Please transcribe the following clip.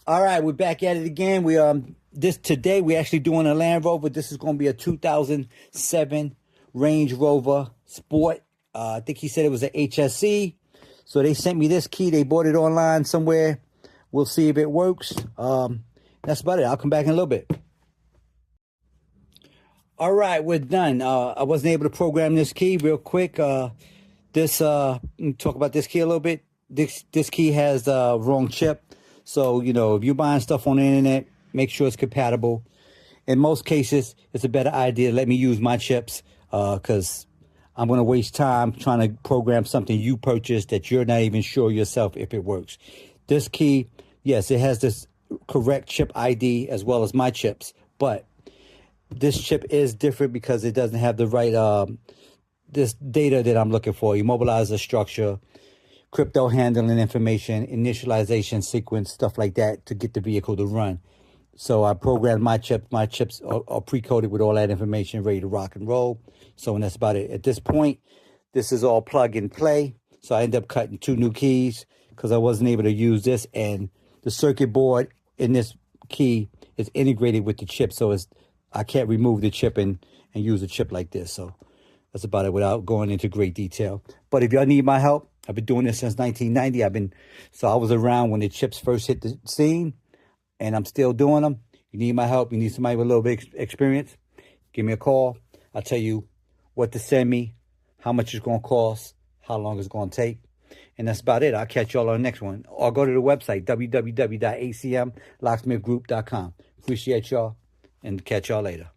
All right, we're back at it again. Today we're actually doing a Land Rover. This is going to be a 2007 Range Rover Sport. I think he said it was an HSC. So they sent me this key. They bought it online somewhere. We'll see if it works. That's about it. I'll come back in a little bit. All right, we're done. I wasn't able to program this key real quick. Let me talk about this key a little bit. This key has the wrong chip. So, if you're buying stuff on the internet, make sure it's compatible. In most cases, it's a better idea to let me use my chips because I'm going to waste time trying to program something you purchased that you're not even sure yourself if it works. This key, yes, it has this correct chip ID as well as my chips, but this chip is different because it doesn't have the right this data that I'm looking for. Immobilizer structure, crypto handling information, initialization sequence, stuff like that to get the vehicle to run. So I programmed my chips. My chips are pre-coded with all that information, ready to rock and roll. So and that's about it. At this point, this is all plug and play. So I ended up cutting 2 new keys because I wasn't able to use this. And the circuit board in this key is integrated with the chip. So I can't remove the chip and use a chip like this. So that's about it without going into great detail. But if y'all need my help, I've been doing this since 1990. So I was around when the chips first hit the scene, and I'm still doing them. You need my help. You need somebody with a little bit of experience. Give me a call. I'll tell you what to send me, how much it's going to cost, how long it's going to take. And that's about it. I'll catch y'all on the next one. Or go to the website, www.acmlocksmithgroup.com. Appreciate y'all, and catch y'all later.